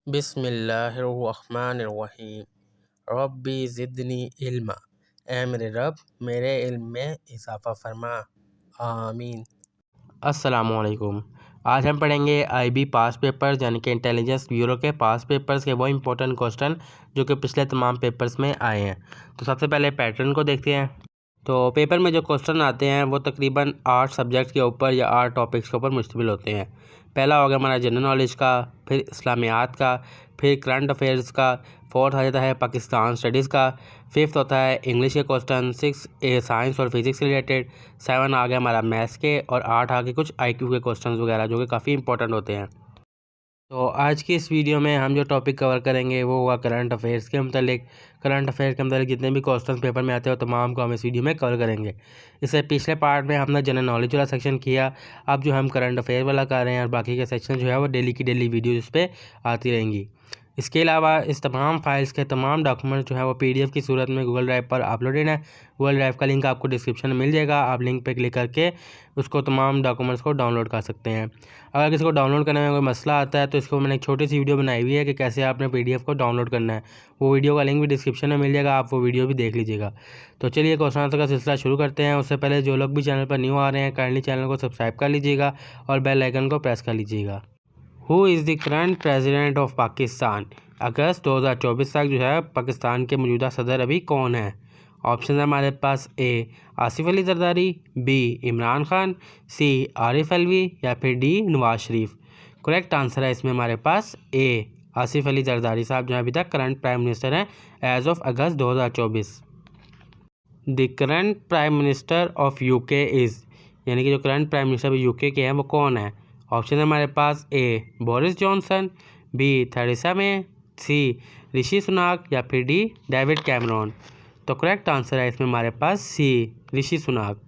बिस्मिल्लाहिर्रहमानिर्रहीम। रब्बी ज़िदनी इल्मा। ऐ मेरे रब मेरे इल्म में इजाफ़ा फरमा। आमीन। अस्सलामुअलैकुम। आज हम पढ़ेंगे IB पास पेपर्स यानी कि इंटेलिजेंस ब्यूरो के पास पेपर्स के वो इंपॉर्टेंट क्वेश्चन जो कि पिछले तमाम पेपर्स में आए हैं। तो सबसे पहले पैटर्न को देखते हैं। तो पेपर में जो क्वेश्चन आते हैं वो तकरीबन 8 सब्जेक्ट के ऊपर या 8 टॉपिक्स के ऊपर मुश्तमिल होते हैं। पहला हो गया हमारा जनरल नॉलेज का, फिर इस्लामियात का, फिर करंट अफेयर्स का, फोर्थ आ जाता है पाकिस्तान स्टडीज़ का, फिफ्थ होता है इंग्लिश के क्वेश्चन, 6 साइंस और फिजिक्स से रिलेटेड, 7 आ गया हमारा मैथ्स के और 8 आ गए कुछ IQ के क्वेश्चन वगैरह जो कि काफ़ी इंपॉर्टेंट होते हैं। तो आज की इस वीडियो में हम जो टॉपिक कवर करेंगे वो होगा करंट अफेयर्स के मतलब। करंट अफेयर के मतलब जितने भी क्वेश्चन पेपर में आते हो तमाम को हम इस वीडियो में कवर करेंगे। इससे पिछले पार्ट में हमने जनरल नॉलेज वाला सेक्शन किया, अब जो हम करंट अफेयर वाला कर रहे हैं और बाकी के सेक्शन जो है वो डेली की डेली वीडियो इस पर आती रहेंगी। इसके अलावा इस तमाम फाइल्स के तमाम डॉक्यूमेंट जो है वो PDF की सूरत में गूगल ड्राइव पर अपलोडेड है। गूगल ड्राइव का लिंक आपको डिस्क्रिप्शन में मिल जाएगा, आप लिंक पे क्लिक करके उसको तमाम डॉक्यूमेंट्स को डाउनलोड कर सकते हैं। अगर किसी को डाउनलोड करने में कोई मसला आता है तो इसको मैंने एक छोटी सी वीडियो बनाई हुई है कि कैसे आपने PDF को डाउनलोड करना है। वो वीडियो का लिंक भी डिस्क्रिप्शन में मिल जाएगा, आप वो वीडियो भी देख लीजिएगा। तो चलिए क्वेश्चन आंसर का सिलसिला शुरू करते हैं। उससे पहले जो लोग भी चैनल पर न्यू आ रहे हैं काइंडली चैनल को सब्सक्राइब कर लीजिएगा और बेल आइकन को प्रेस कर लीजिएगा। Who is the current president of Pakistan? अगस्त 2024 तक जो है पाकिस्तान के मौजूदा सदर अभी कौन है? ऑप्शन है हमारे पास A Asif Ali Zardari, B Imran Khan, C Arif Alvi या फिर D Nawaz Sharif. Correct answer है इसमें हमारे पास A आसिफ अली जरदारी साहब जो अभी तक करंट प्राइम मिनिस्टर हैं as of August 2024। The current prime minister of UK is, यानी कि जो करंट प्राइम मिनिस्टर UK के हैं वो कौन है? ऑप्शन है हमारे पास A Boris Johnson, B Theresa May, C ऋषि सुनाक या फिर D डेविड कैमरॉन। तो करेक्ट आंसर है इसमें हमारे पास C Rishi Sunak.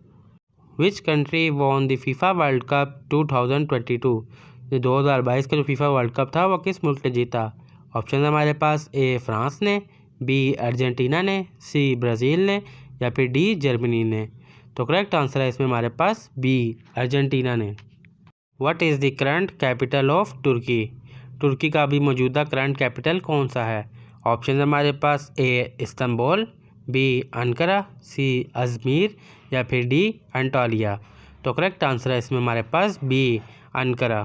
Which country won the FIFA world cup 2022? जो 2022 का जो फीफा वर्ल्ड कप था वो किस मुल्क ने जीता? ऑप्शन है हमारे पास A फ्रांस ने, B अर्जेंटीना ने, C ब्राज़ील ने या फिर D जर्मनी ने। तो करेक्ट आंसर है इसमें हमारे पास B अर्जेंटीना ने। What is the current capital of Turkey? तुर्की का अभी मौजूदा करंट कैपिटल कौन सा है? ऑप्शन है हमारे पास A Istanbul, B Ankara, C Ajmer या फिर D अंटालिया। तो करेक्ट आंसर है इसमें हमारे पास B Ankara.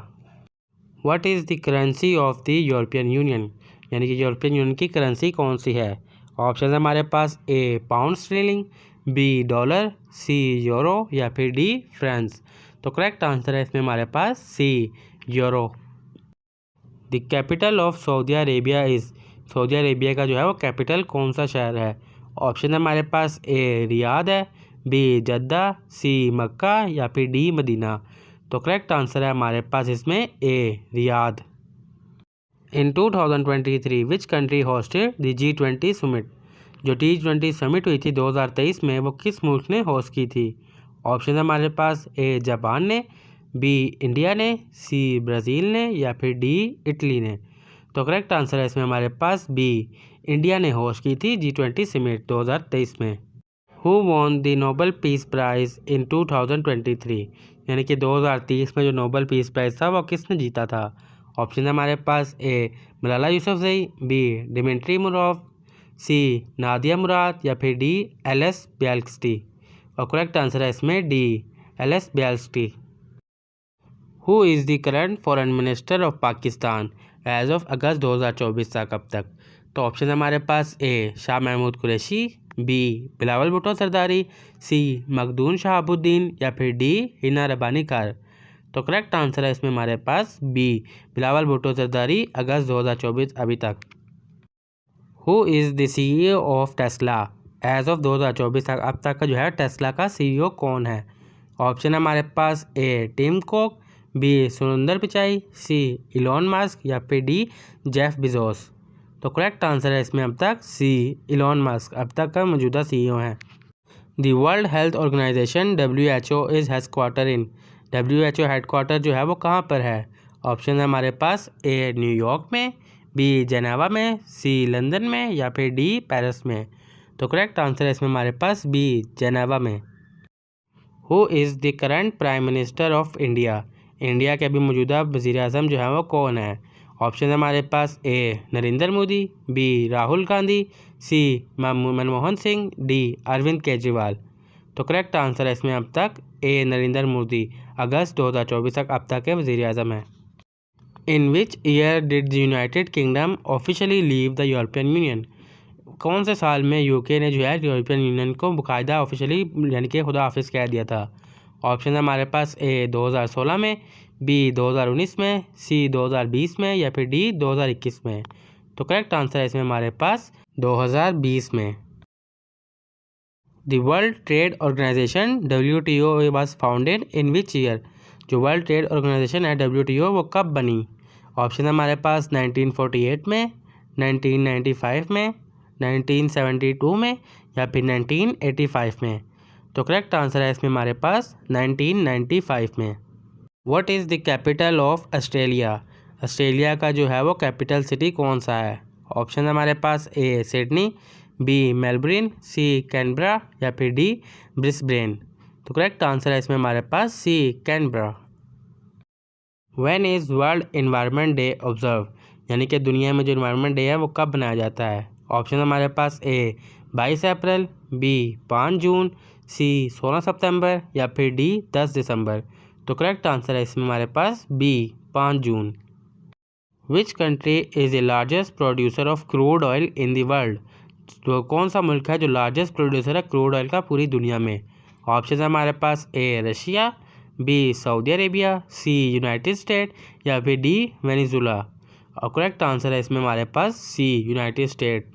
What is the currency of the European union? यानी कि यूरोपियन यूनियन की करेंसी कौन सी है? ऑप्शन है हमारे पास A pound sterling, B dollar, C euro या फिर D फ्रांस। तो करेक्ट आंसर है इसमें हमारे पास C euro. The capital of Saudi Arabia is, Saudi Arabia का जो है वो कैपिटल कौन सा शहर है? ऑप्शन है हमारे पास A रियाद है, B जद्दा, C मक्का या फिर D मदीना। तो करेक्ट आंसर है हमारे पास इसमें A Riyadh. In 2023 which country hosted the G20 summit? जो G20 समिट हुई थी 2023 में वो किस मुल्क ने होस्ट की थी? ऑप्शन है हमारे पास A जापान ने, B इंडिया ने, C ब्राज़ील ने या फिर D इटली ने। तो करेक्ट आंसर है इसमें हमारे पास B इंडिया ने होस्ट की थी G20 समिट 2023 में। Who won the Nobel peace prize इन 2023? यानी कि 2023 में जो नोबेल पीस प्राइज़ था वो किसने जीता था? ऑप्शन है हमारे पास A Malala Yousafzai, B Dmitry Muratov, C Nadia Murad या फिर D LS बेल्स्की। और करेक्ट आंसर है इसमें D LS Belski. Who is the current foreign minister of Pakistan as of August 2024 तक अब तक? तो ऑप्शन है हमारे पास A Shah Mahmood Qureshi, B Bilawal Bhutto Sardari, C Makhdoom Shahabuddin या फिर D हिना रब्बानी कार। तो करेक्ट आंसर है इसमें हमारे पास B बिलावल भुट्टो सरदारी अगस्त 2024 अभी तक। Who is the CEO of Tesla as of 2024 तक अब तक का जो है टेस्ला का CEO कौन है? ऑप्शन है हमारे पास A Tim Cook, B Surendra Pichai, C Elon Musk या फिर D जेफ बेजोस। तो करेक्ट आंसर है इसमें अब तक C इलॉन मस्क अब तक का मौजूदा CEO हैं। The world health organisation WHO is headquarter in? WHO headquarter जो है वो कहाँ पर है? ऑप्शन है हमारे पास A न्यूयॉर्क में, B जेनेवा में, C लंदन में या फिर D पेरिस में। तो करेक्ट आंसर है इसमें हमारे पास B जेनेवा में। Who is the current prime minister of India? India के अभी मौजूदा वज़ीर आज़म जो है वो कौन है? ऑप्शन है हमारे पास ए नरेंद्र मोदी, बी राहुल गांधी, सी मनमोहन सिंह, डी अरविंद केजरीवाल। तो करेक्ट आंसर है इसमें अब तक ए नरेंद्र मोदी अगस्त 2024 तक अब तक के वज़ीर-ए-आज़म हैं। In which year did the United Kingdom officially leave the European Union? कौन से साल में यूके ने जो है यूरोपियन यूनियन को बाकायदा ऑफिशियली यानी कि खुदा हाफिज़ कह दिया था? ऑप्शन है हमारे पास ए 2016 में, बी 2019 में, सी 2020 में या फिर डी 2021 में। तो करेक्ट आंसर है इसमें हमारे पास 2020 में। The world trade organisation WTO was founded in which year? जो वर्ल्ड ट्रेड ऑर्गेनाइजेशन है WTO वो कब बनी? ऑप्शन है हमारे पास 1948 में, 1995 में, 1972 में या फिर 1985 में। तो करेक्ट आंसर है इसमें हमारे पास 1995 में। What is the capital of Australia? Australia का जो है वो कैपिटल सिटी कौन सा है? ऑप्शन है हमारे पास A Sydney, B Melbourne, C Canberra या फिर डी ब्रिस्बेन। तो करेक्ट आंसर है इसमें हमारे पास C Canberra. When is world environment day observe? यानी कि दुनिया में जो एनवायरनमेंट डे है वो कब बनाया जाता है? ऑप्शन हमारे पास ए 22 अप्रैल, बी 5 जून, सी 16 सितंबर या फिर डी 10 दिसंबर। तो करेक्ट आंसर है इसमें हमारे पास B 5 June. Which country is the largest producer of crude oil in the world? तो कौन सा मुल्क है जो लार्जेस्ट प्रोड्यूसर है क्रूड ऑयल का पूरी दुनिया में? ऑप्शन है हमारे पास A Russia, B Saudi Arabia, C United State या फिर डी वेनेजुला। और करेक्ट आंसर है इसमें हमारे पास C United State.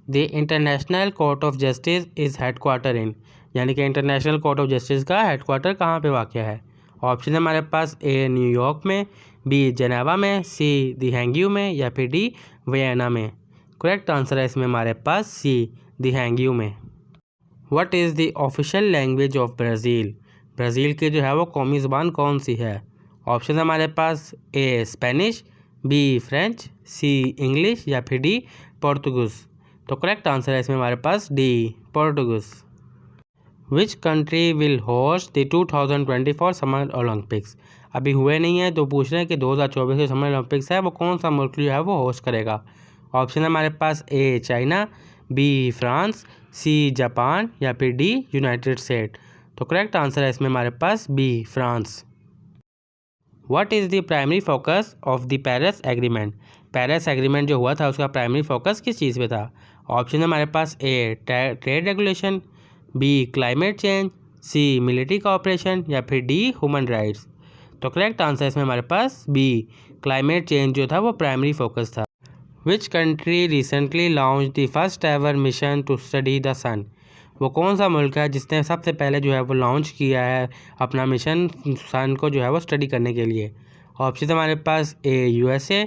The International Court of Justice is headquarter in? यानी कि इंटरनेशनल कोर्ट ऑफ जस्टिस का हेडक्वार्टर कहाँ पे वाक़ है? ऑप्शन है हमारे पास ए न्यूयॉर्क में, बी जेनेवा में, सी द हैंगयू में या फिर डी वियना में। करेक्ट आंसर है इसमें हमारे पास सी द हैंगयू में। What is the official language of Brazil? Brazil की जो है वो कौमी ज़बान कौन सी है? ऑप्शन है हमारे पास A Spanish, B French, C English या फिर डी पोर्तुगीज़। तो करेक्ट आंसर है इसमें हमारे पास D Portuguese. Which country will host the 2024 summer Olympics? अभी हुए नहीं है तो पूछ रहे हैं कि 2024 के समर ओलंपिक्स है वो कौन सा मुल्क जो है वो होस्ट करेगा? ऑप्शन है हमारे पास A China, B France, C Japan या फिर डी यूनाइटेड स्टेट। तो करेक्ट आंसर है इसमें हमारे पास B France. What is the primary focus of the Paris agreement? Paris agreement जो हुआ था उसका प्राइमरी फोकस किस चीज़ पे था? ऑप्शन है हमारे पास A trade regulation, B climate change, C military cooperation या फिर डी ह्यूमन राइट्स। तो करेक्ट आंसर इसमें हमारे पास बी क्लाइमेट चेंज जो था वो प्राइमरी फोकस था। Which country recently launch the first ever mission to study the sun? वो कौन सा मुल्क है जिसने सबसे पहले जो है वो लॉन्च किया है अपना मिशन सन को जो है वो स्टडी करने के लिए? ऑप्शन हमारे पास ए USA,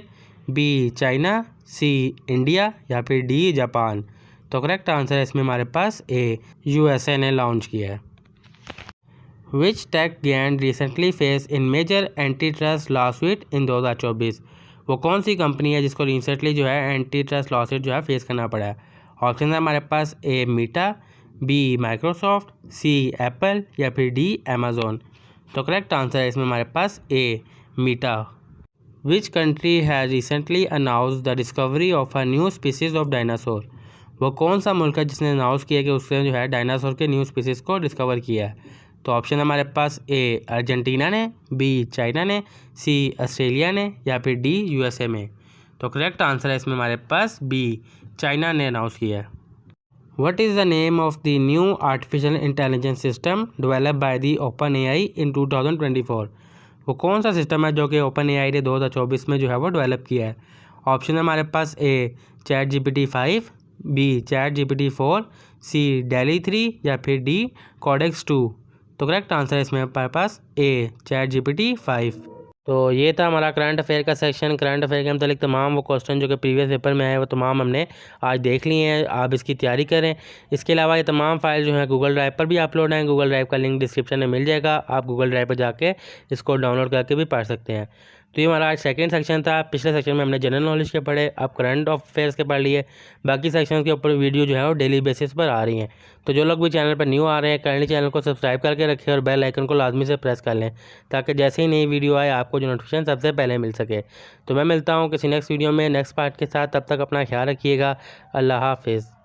बी चाइना, सी इंडिया या फिर डी जापान। तो करेक्ट आंसर है इसमें हमारे पास ए USA ने लॉन्च किया है। Which tech giant recently face in major antitrust lawsuit in 2024? वो कौन सी कंपनी है जिसको रिसेंटली जो है एंटी ट्रस्ट लॉसूट जो है फेस करना पड़ा है? ऑप्शन है हमारे पास A Meta, B Microsoft, C Apple या फिर डी अमेजोन। तो करेक्ट आंसर है इसमें हमारे पास A Meta. Which country has recently announce the discovery of a new species of dinosaur? वो कौन सा मुल्क है जिसने अनाउंस किया कि उसने जो है डायनासोर के न्यू स्पीसीज को डिस्कवर किया है? तो ऑप्शन हमारे पास ए अर्जेंटीना ने, बी चाइना ने, सी ऑस्ट्रेलिया ने या फिर डी USA में। तो करेक्ट आंसर है इसमें हमारे पास बी चाइना ने अनाउंस किया है। What is the name of the new artificial intelligence system developed by the OpenAI इन 2024? वो कौन सा सिस्टम है जो कि OpenAI ने 2024 में जो है वो डेवलप किया है? ऑप्शन है हमारे पास ए ChatGPT-5, बी ChatGPT-4, सी DALL-E 3 या फिर डी Codex 2। तो करेक्ट आंसर है इसमें हमारे पास ए ChatGPT-5। तो ये था हमारा करंट अफेयर का सेक्शन। करंट अफेयर के मतलब तमाम वो क्वेश्चन जो कि प्रीवियस पेपर में आए वो तमाम हमने आज देख लिए हैं। आप इसकी तैयारी करें। इसके अलावा ये तमाम फाइल जो है गूगल ड्राइव पर भी अपलोड हैं। गूगल ड्राइव का लिंक डिस्क्रिप्शन में मिल जाएगा। आप गूगल ड्राइव पर जाके इसको डाउनलोड करके भी पढ़ सकते हैं। तो ये हमारा आज सेकंड सेक्शन था। पिछले सेक्शन में हमने जनरल नॉलेज के पढ़े, अब करंट अफेयर्स के पढ़ लिए। बाकी सेक्शन के ऊपर वीडियो जो है वो डेली बेसिस पर आ रही हैं। तो जो लोग भी चैनल पर न्यू आ रहे हैं, काइंडली चैनल को सब्सक्राइब करके रखें और बेल आइकन को लाजमी से प्रेस कर लें, ताकि जैसे ही नई वीडियो आए आपको जो नोटिफिकेशन सबसे पहले मिल सके। तो मैं मिलता हूँ किसी नेक्स्ट वीडियो में नेक्स्ट पार्ट के साथ। तब तक अपना ख्याल रखिएगा। अल्लाह हाफिज़।